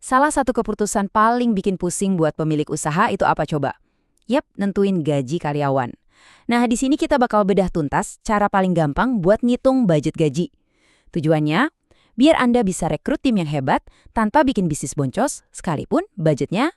Salah satu keputusan paling bikin pusing buat pemilik usaha itu apa coba? Yap, nentuin gaji karyawan. Nah, di sini kita bakal bedah tuntas cara paling gampang buat ngitung budget gaji. Tujuannya, biar Anda bisa rekrut tim yang hebat tanpa bikin bisnis boncos, sekalipun budgetnya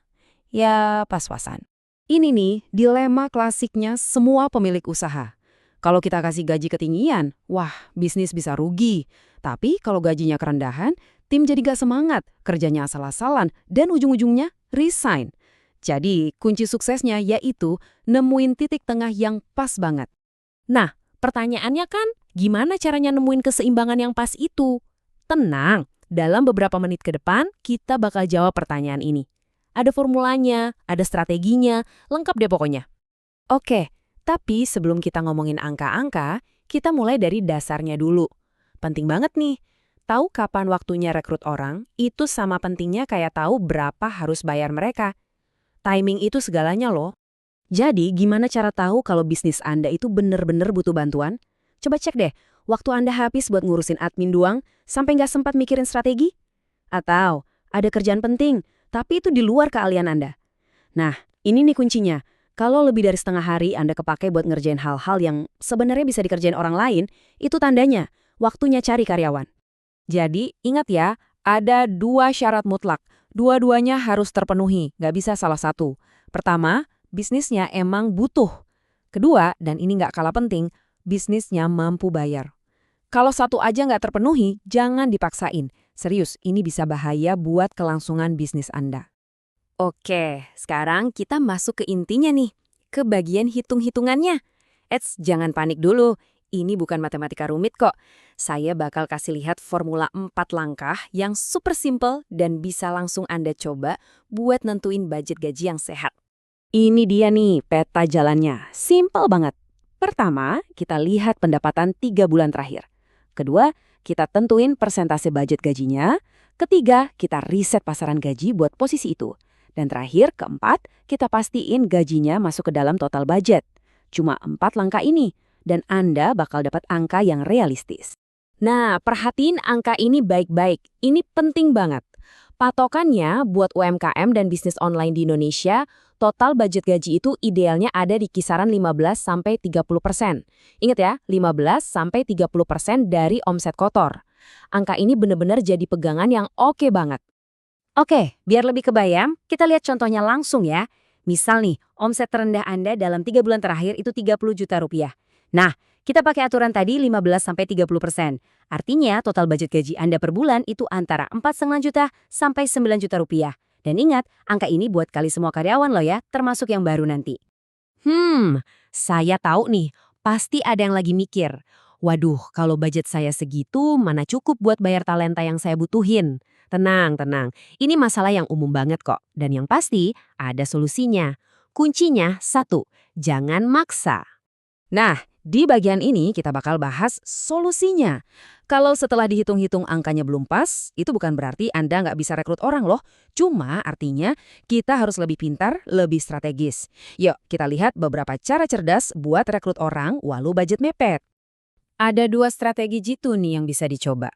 ya pas-pasan. Ini nih dilema klasiknya semua pemilik usaha. Kalau kita kasih gaji ketinggian, wah bisnis bisa rugi. Tapi kalau gajinya kerendahan, tim jadi gak semangat, kerjanya asal-asalan, dan ujung-ujungnya resign. Jadi kunci suksesnya yaitu nemuin titik tengah yang pas banget. Nah, pertanyaannya kan, gimana caranya nemuin keseimbangan yang pas itu? Tenang, dalam beberapa menit ke depan, kita bakal jawab pertanyaan ini. Ada formulanya, ada strateginya, lengkap deh pokoknya. Oke, tapi sebelum kita ngomongin angka-angka, kita mulai dari dasarnya dulu. Penting banget nih, tahu kapan waktunya rekrut orang, itu sama pentingnya kayak tahu berapa harus bayar mereka. Timing itu segalanya loh. Jadi gimana cara tahu kalau bisnis Anda itu bener-bener butuh bantuan? Coba cek deh, waktu Anda habis buat ngurusin admin doang, sampai nggak sempat mikirin strategi? Atau ada kerjaan penting, tapi itu di luar keahlian Anda? Nah, ini nih kuncinya. Kalau lebih dari setengah hari Anda kepake buat ngerjain hal-hal yang sebenarnya bisa dikerjain orang lain, itu tandanya waktunya cari karyawan. Jadi, ingat ya, ada 2 syarat mutlak. Dua-duanya harus terpenuhi, nggak bisa salah satu. Pertama, bisnisnya emang butuh. Kedua, dan ini nggak kalah penting, bisnisnya mampu bayar. Kalau satu aja nggak terpenuhi, jangan dipaksain. Serius, ini bisa bahaya buat kelangsungan bisnis Anda. Oke, sekarang kita masuk ke intinya nih, ke bagian hitung-hitungannya. Jangan panik dulu. Ini bukan matematika rumit kok. Saya bakal kasih lihat formula 4 langkah yang super simple dan bisa langsung Anda coba buat nentuin budget gaji yang sehat. Ini dia nih peta jalannya, simple banget. Pertama, kita lihat pendapatan 3 bulan terakhir. Kedua, kita tentuin persentase budget gajinya. Ketiga, kita riset pasaran gaji buat posisi itu. Dan terakhir, keempat, kita pastiin gajinya masuk ke dalam total budget. Cuma 4 langkah ini. Dan Anda bakal dapat angka yang realistis. Nah, perhatiin angka ini baik-baik. Ini penting banget. Patokannya buat UMKM dan bisnis online di Indonesia, total budget gaji itu idealnya ada di kisaran 15-30%. Ingat ya, 15-30% dari omset kotor. Angka ini benar-benar jadi pegangan yang oke banget. Oke, biar lebih kebayang, kita lihat contohnya langsung ya. Misal nih, omset terendah Anda dalam 3 bulan terakhir itu 30 juta rupiah. Nah, kita pakai aturan tadi 15-30%. Artinya total budget gaji Anda per bulan itu antara 4,5 juta sampai 9 juta rupiah. Dan ingat, angka ini buat kali semua karyawan loh ya, termasuk yang baru nanti. Saya tahu nih, pasti ada yang lagi mikir. Waduh, kalau budget saya segitu, mana cukup buat bayar talenta yang saya butuhin? Tenang, tenang. Ini masalah yang umum banget kok. Dan yang pasti, ada solusinya. Kuncinya satu, jangan maksa. Nah, di bagian ini kita bakal bahas solusinya. Kalau setelah dihitung-hitung angkanya belum pas, itu bukan berarti Anda nggak bisa rekrut orang loh. Cuma artinya kita harus lebih pintar, lebih strategis. Yuk, kita lihat beberapa cara cerdas buat rekrut orang walau budget mepet. Ada 2 strategi jitu nih yang bisa dicoba.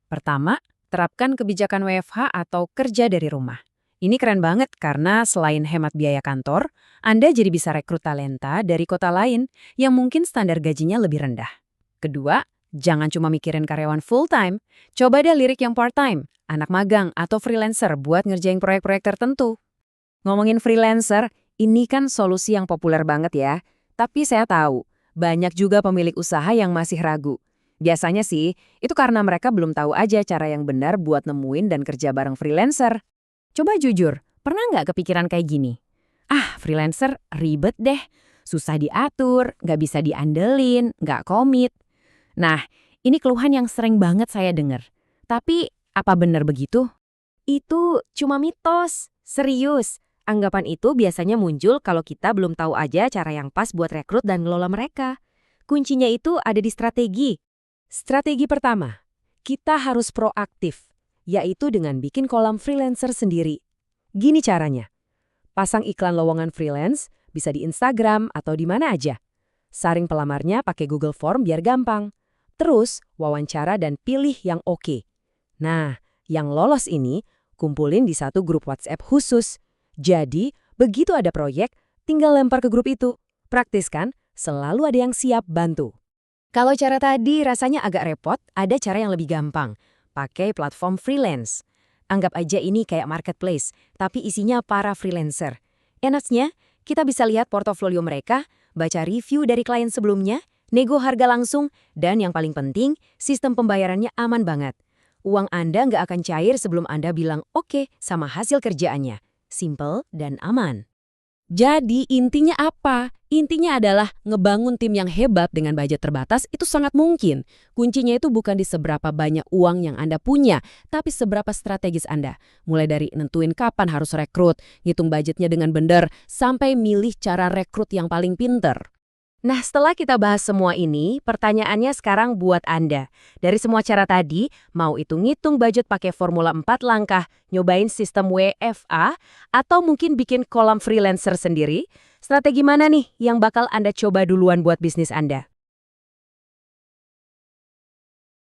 Pertama, terapkan kebijakan WFH atau kerja dari rumah. Ini keren banget karena selain hemat biaya kantor, Anda jadi bisa rekrut talenta dari kota lain yang mungkin standar gajinya lebih rendah. Kedua, jangan cuma mikirin karyawan full-time, coba deh lirik yang part-time, anak magang atau freelancer buat ngerjain proyek-proyek tertentu. Ngomongin freelancer, ini kan solusi yang populer banget ya, tapi saya tahu, banyak juga pemilik usaha yang masih ragu. Biasanya sih, itu karena mereka belum tahu aja cara yang benar buat nemuin dan kerja bareng freelancer. Coba jujur, pernah nggak kepikiran kayak gini? Freelancer ribet deh, susah diatur, nggak bisa diandelin, nggak komit. Nah, ini keluhan yang sering banget saya dengar. Tapi, apa benar begitu? Itu cuma mitos. Serius, anggapan itu biasanya muncul kalau kita belum tahu aja cara yang pas buat rekrut dan ngelola mereka. Kuncinya itu ada di strategi. Strategi pertama, kita harus proaktif, yaitu dengan bikin kolam freelancer sendiri. Gini caranya. Pasang iklan lowongan freelance, bisa di Instagram atau di mana aja. Saring pelamarnya pakai Google Form biar gampang. Terus, wawancara dan pilih yang oke. Nah, yang lolos ini, kumpulin di satu grup WhatsApp khusus. Jadi, begitu ada proyek, tinggal lempar ke grup itu. Praktis kan? Selalu ada yang siap bantu. Kalau cara tadi rasanya agak repot, ada cara yang lebih gampang. Pakai platform freelance. Anggap aja ini kayak marketplace, tapi isinya para freelancer. Enaknya, kita bisa lihat portofolio mereka, baca review dari klien sebelumnya, nego harga langsung, dan yang paling penting, sistem pembayarannya aman banget. Uang Anda nggak akan cair sebelum Anda bilang oke sama hasil kerjaannya. Simple dan aman. Jadi intinya apa? Intinya adalah ngebangun tim yang hebat dengan budget terbatas itu sangat mungkin. Kuncinya itu bukan di seberapa banyak uang yang Anda punya, tapi seberapa strategis Anda. Mulai dari nentuin kapan harus rekrut, ngitung budgetnya dengan benar, sampai milih cara rekrut yang paling pinter. Nah, setelah kita bahas semua ini, pertanyaannya sekarang buat Anda. Dari semua cara tadi, mau itu ngitung budget pakai formula 4 langkah, nyobain sistem WFA, atau mungkin bikin kolam freelancer sendiri, strategi mana nih yang bakal Anda coba duluan buat bisnis Anda?